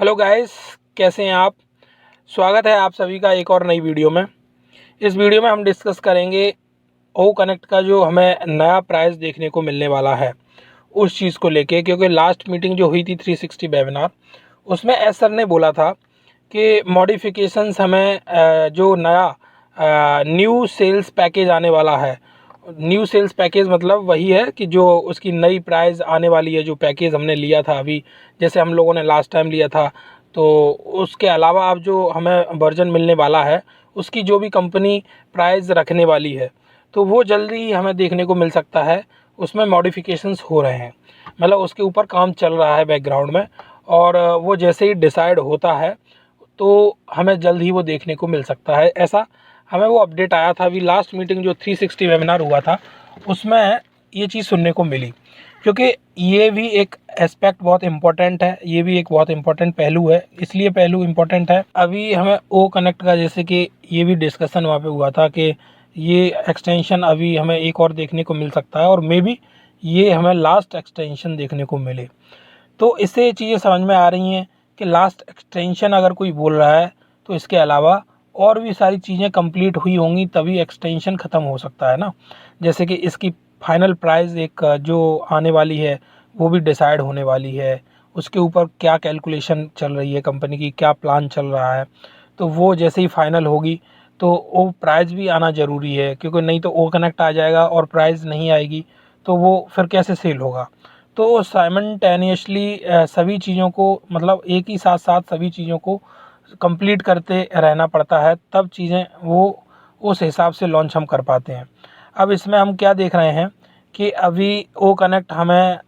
Hello guys, कैसे हैं आप। स्वागत है आप सभी का एक और नई वीडियो में। इस वीडियो में हम डिस्कस करेंगे ओ कनेक्ट का जो हमें नया प्राइस देखने को मिलने वाला है उस चीज़ को लेके, क्योंकि लास्ट मीटिंग जो हुई थी 360 वेबिनार, उसमें एस सर ने बोला था कि मॉडिफिकेशंस हमें जो नया न्यू सेल्स पैकेज आने वाला है। न्यू सेल्स पैकेज मतलब वही है कि जो उसकी नई प्राइस आने वाली है, जो पैकेज हमने लिया था अभी, जैसे हम लोगों ने लास्ट टाइम लिया था, तो उसके अलावा अब जो हमें वर्जन मिलने वाला है उसकी जो भी कंपनी प्राइस रखने वाली है, तो वो जल्दी ही हमें देखने को मिल सकता है। उसमें मॉडिफिकेशंस हो रहे हैं, मतलब उसके ऊपर काम चल रहा है बैकग्राउंड में, और वो जैसे ही डिसाइड होता है तो हमें जल्द ही वो देखने को मिल सकता है। ऐसा हमें वो अपडेट आया था अभी लास्ट मीटिंग जो 360 वेबिनार हुआ था, उसमें ये चीज़ सुनने को मिली। क्योंकि ये भी एक एस्पेक्ट बहुत इम्पोर्टेंट है, ये भी एक बहुत इम्पोर्टेंट पहलू है। इसलिए पहलू इम्पोर्टेंट है, अभी हमें ओ कनेक्ट का जैसे कि ये भी डिस्कशन वहाँ पे हुआ था कि ये एक्सटेंशन अभी हमें एक और देखने को मिल सकता है, और मे बी ये हमें लास्ट एक्सटेंशन देखने को मिले। तो इससे ये चीज़ें समझ में आ रही हैं कि लास्ट एक्सटेंशन अगर कोई बोल रहा है तो इसके अलावा और भी सारी चीज़ें कंप्लीट हुई होंगी तभी एक्सटेंशन ख़त्म हो सकता है ना। जैसे कि इसकी फाइनल प्राइस एक जो आने वाली है वो भी डिसाइड होने वाली है, उसके ऊपर क्या कैलकुलेशन चल रही है, कंपनी की क्या प्लान चल रहा है, तो वो जैसे ही फाइनल होगी तो वो प्राइस भी आना ज़रूरी है। क्योंकि नहीं तो ओ कनेक्ट आ जाएगा और प्राइस नहीं आएगी तो वो फिर कैसे सेल होगा। तो साइमल्टेनियसली सभी चीज़ों को, मतलब एक ही साथ साथ सभी चीज़ों को कंप्लीट करते रहना पड़ता है, तब चीज़ें वो उस हिसाब से लॉन्च हम कर पाते हैं। अब इसमें हम क्या देख रहे हैं कि अभी ओ कनेक्ट हमें,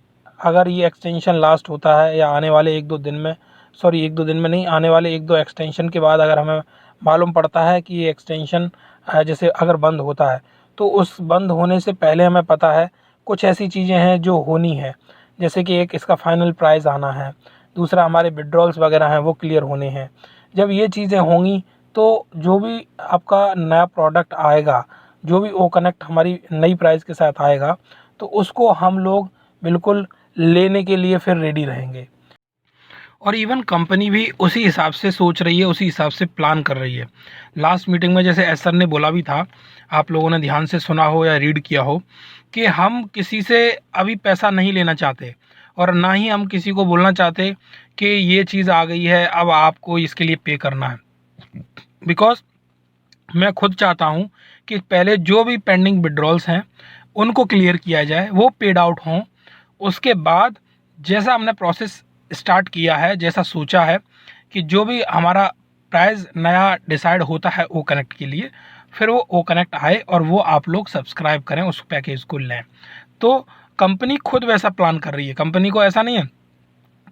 अगर ये एक्सटेंशन लास्ट होता है या आने वाले एक दो दिन में, सॉरी एक दो दिन में नहीं, आने वाले एक दो एक्सटेंशन के बाद अगर हमें मालूम पड़ता है कि ये एक्सटेंशन जैसे अगर बंद होता है, तो उस बंद होने से पहले हमें पता है कुछ ऐसी चीज़ें हैं जो होनी है। जैसे कि एक इसका फाइनल प्राइस आना है, दूसरा हमारे विड्रॉल्स वगैरह हैं वो क्लियर होने हैं। जब ये चीज़ें होंगी तो जो भी आपका नया प्रोडक्ट आएगा, जो भी ओ कनेक्ट हमारी नई प्राइस के साथ आएगा, तो उसको हम लोग बिल्कुल लेने के लिए फिर रेडी रहेंगे। और इवन कंपनी भी उसी हिसाब से सोच रही है, उसी हिसाब से प्लान कर रही है। लास्ट मीटिंग में जैसे एस सर ने बोला भी था, आप लोगों ने ध्यान से सुना हो या रीड किया हो, कि हम किसी से अभी पैसा नहीं लेना चाहते और ना ही हम किसी को बोलना चाहते कि ये चीज़ आ गई है अब आपको इसके लिए पे करना है। बिकॉज मैं खुद चाहता हूँ कि पहले जो भी पेंडिंग विड्रॉल्स हैं उनको क्लियर किया जाए, वो पेड आउट हों। उसके बाद जैसा हमने प्रोसेस स्टार्ट किया है, जैसा सोचा है कि जो भी हमारा प्राइस नया डिसाइड होता है ओ कनेक्ट के लिए, फिर वो ओ कनेक्ट आए और वो आप लोग सब्सक्राइब करें, उस पैकेज को लें। तो कंपनी खुद वैसा प्लान कर रही है। कंपनी को ऐसा नहीं है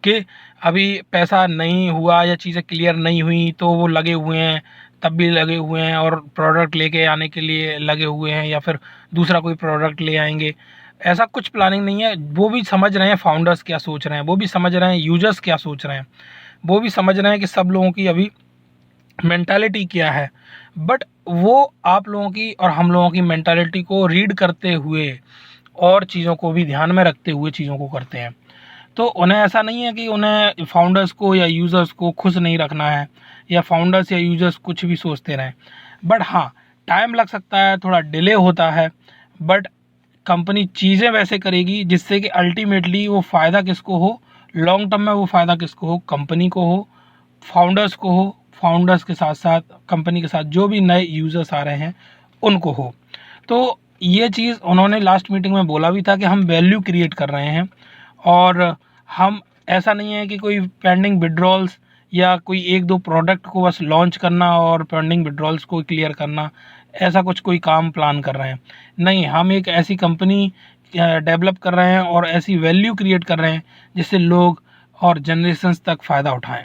कि अभी पैसा नहीं हुआ या चीज़ें क्लियर नहीं हुई तो वो लगे हुए हैं, तब भी लगे हुए हैं और प्रोडक्ट लेके आने के लिए लगे हुए हैं, या फिर दूसरा कोई प्रोडक्ट ले आएंगे। ऐसा कुछ प्लानिंग नहीं है। वो भी समझ रहे हैं फाउंडर्स क्या सोच रहे हैं, वो भी समझ रहे हैं यूजर्स क्या सोच रहे हैं, वो भी समझ रहे हैं कि सब लोगों की अभी मेंटालिटी क्या है। बट वो आप लोगों की और हम लोगों की मेंटालिटी को रीड करते हुए और चीज़ों को भी ध्यान में रखते हुए चीज़ों को करते हैं। तो उन्हें ऐसा नहीं है कि उन्हें फाउंडर्स को या यूज़र्स को खुश नहीं रखना है, या फाउंडर्स या यूज़र्स कुछ भी सोचते रहें। बट हाँ, टाइम लग सकता है, थोड़ा डिले होता है, बट कंपनी चीज़ें वैसे करेगी जिससे कि अल्टीमेटली वो फ़ायदा किसको हो, लॉन्ग टर्म में वो फ़ायदा किसको हो, कंपनी को हो, फाउंडर्स को हो, फाउंडर्स के साथ साथ कंपनी के साथ जो भी नए यूज़र्स आ रहे हैं उनको हो। तो ये चीज़ उन्होंने लास्ट मीटिंग में बोला भी था कि हम वैल्यू क्रिएट कर रहे हैं, और हम, ऐसा नहीं है कि कोई पेंडिंग विड्रॉल्स या कोई एक दो प्रोडक्ट को बस लॉन्च करना और पेंडिंग विड्रॉल्स को क्लियर करना, ऐसा कुछ कोई काम प्लान कर रहे हैं। नहीं, हम एक ऐसी कंपनी डेवलप कर रहे हैं और ऐसी वैल्यू क्रिएट कर रहे हैं जिससे लोग और जनरेशन्स तक फ़ायदा उठाएं।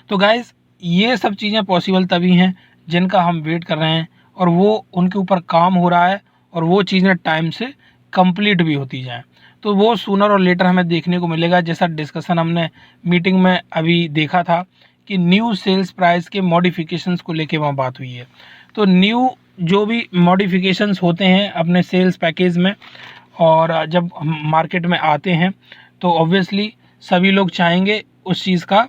तो गाइज़, ये सब चीज़ें पॉसिबल तभी हैं जिनका हम वेट कर रहे हैं, और वो उनके ऊपर काम हो रहा है, और वो चीज़ें टाइम से कंप्लीट भी होती जाएं। तो वो सूनर और लेटर हमें देखने को मिलेगा। जैसा डिस्कशन हमने मीटिंग में अभी देखा था कि न्यू सेल्स प्राइस के मॉडिफिकेशंस को लेके वहाँ बात हुई है। तो न्यू जो भी मॉडिफिकेशंस होते हैं अपने सेल्स पैकेज में, और जब हम मार्केट में आते हैं, तो ऑब्वियसली सभी लोग चाहेंगे उस चीज़ का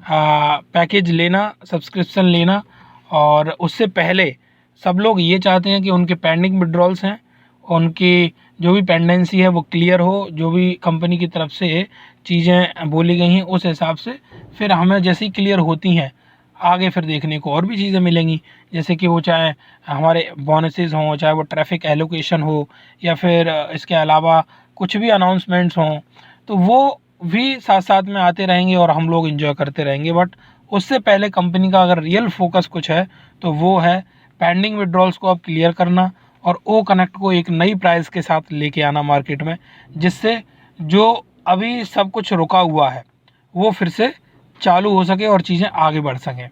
पैकेज लेना, सब्सक्रिप्शन लेना। और उससे पहले सब लोग ये चाहते हैं कि उनके पेंडिंग विड्रॉल्स हैं, उनकी जो भी पेंडेंसी है वो क्लियर हो, जो भी कंपनी की तरफ से चीज़ें बोली गई हैं उस हिसाब से फिर हमें जैसी क्लियर होती हैं आगे फिर देखने को और भी चीज़ें मिलेंगी। जैसे कि वो चाहे हमारे बोनसेस हों, चाहे वो ट्रैफिक एलोकेशन हो, या फिर इसके अलावा कुछ भी अनाउंसमेंट्स हों, तो वो भी साथ साथ में आते रहेंगे और हम लोग एंजॉय करते रहेंगे। बट उससे पहले कंपनी का अगर रियल फोकस कुछ है तो वो है पेंडिंग विड्रॉल्स को अब क्लियर करना और ओ कनेक्ट को एक नई प्राइस के साथ लेके आना मार्केट में, जिससे जो अभी सब कुछ रुका हुआ है वो फिर से चालू हो सके और चीज़ें आगे बढ़ सकें।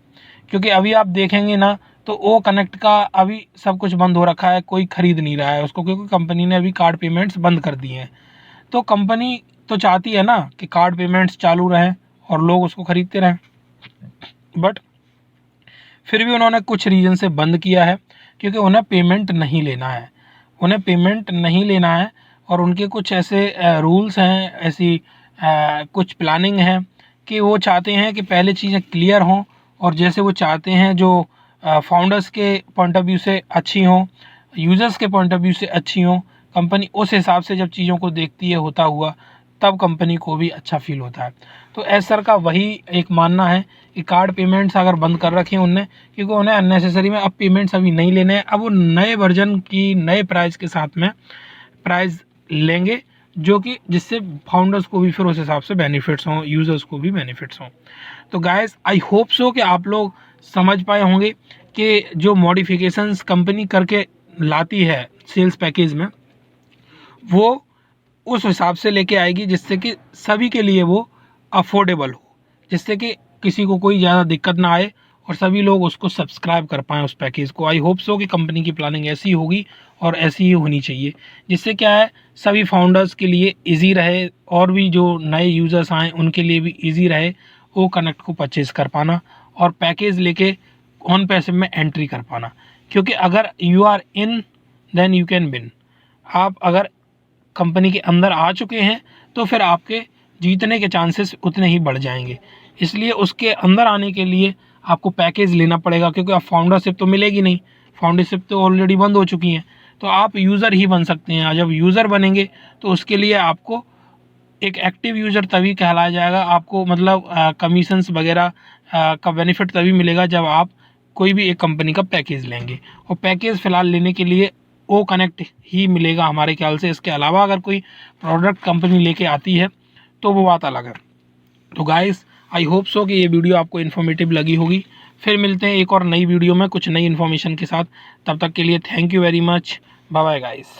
क्योंकि अभी आप देखेंगे ना तो ओ कनेक्ट का अभी सब कुछ बंद हो रखा है, कोई खरीद नहीं रहा है उसको, क्योंकि कंपनी ने अभी कार्ड पेमेंट्स बंद कर दिए हैं। तो कंपनी तो चाहती है ना कि कार्ड पेमेंट्स चालू रहें और लोग उसको खरीदते रहें, बट फिर भी उन्होंने कुछ रीज़न से बंद किया है क्योंकि उन्हें पेमेंट नहीं लेना है, उन्हें पेमेंट नहीं लेना है। और उनके कुछ ऐसे रूल्स हैं, ऐसी कुछ प्लानिंग है कि वो चाहते हैं कि पहले चीज़ें क्लियर हों और जैसे वो चाहते हैं जो फाउंडर्स के पॉइंट ऑफ व्यू से अच्छी हों, यूज़र्स के पॉइंट ऑफ व्यू से अच्छी हों, कंपनी उस हिसाब से जब चीज़ों को देखती है होता हुआ तब कंपनी को भी अच्छा फील होता है। तो एस सर का वही एक मानना है कि कार्ड पेमेंट्स अगर बंद कर रखे हैं उनने, क्योंकि उन्हें अननेसेसरी में अब पेमेंट्स अभी नहीं लेने हैं। अब वो नए वर्जन की नए प्राइस के साथ में प्राइस लेंगे, जो कि जिससे फाउंडर्स को भी फिर उस हिसाब से बेनिफिट्स हों, यूज़र्स को भी बेनिफिट्स हों। तो गाइस आई होप सो कि आप लोग समझ पाए होंगे कि जो मॉडिफिकेशंस कंपनी करके लाती है सेल्स पैकेज में, वो उस हिसाब से लेके आएगी जिससे कि सभी के लिए वो अफोर्डेबल हो, जिससे कि किसी को कोई ज़्यादा दिक्कत ना आए और सभी लोग उसको सब्सक्राइब कर पाएँ उस पैकेज को। आई होप सो कि कंपनी की प्लानिंग ऐसी होगी और ऐसी ही होनी चाहिए, जिससे क्या है सभी फाउंडर्स के लिए इजी रहे और भी जो नए यूज़र्स आएँ उनके लिए भी इजी रहे वो कनेक्ट को परचेज़ कर पाना और पैकेज लेके ऑन पैसिव में एंट्री कर पाना। क्योंकि अगर you are in then you can win. आप अगर कंपनी के अंदर आ चुके हैं तो फिर आपके जीतने के चांसेस उतने ही बढ़ जाएंगे। इसलिए उसके अंदर आने के लिए आपको पैकेज लेना पड़ेगा, क्योंकि आप फाउंडरशिप तो मिलेगी नहीं, फाउंडरशिप तो ऑलरेडी बंद हो चुकी हैं। तो आप यूज़र ही बन सकते हैं। जब यूज़र बनेंगे तो उसके लिए आपको एक एक्टिव यूज़र तभी कहलाया जाएगा, आपको मतलब कमीशंस वगैरह का बेनिफिट तभी मिलेगा जब आप कोई भी एक कंपनी का पैकेज लेंगे। और पैकेज फ़िलहाल लेने के लिए ओ कनेक्ट ही मिलेगा हमारे ख्याल से। इसके अलावा अगर कोई प्रोडक्ट कंपनी लेके आती है तो वो बात अलग है। तो गाइस आई होप सो कि ये वीडियो आपको इन्फॉर्मेटिव लगी होगी। फिर मिलते हैं एक और नई वीडियो में कुछ नई इन्फॉर्मेशन के साथ। तब तक के लिए thank you very much. Bye bye guys.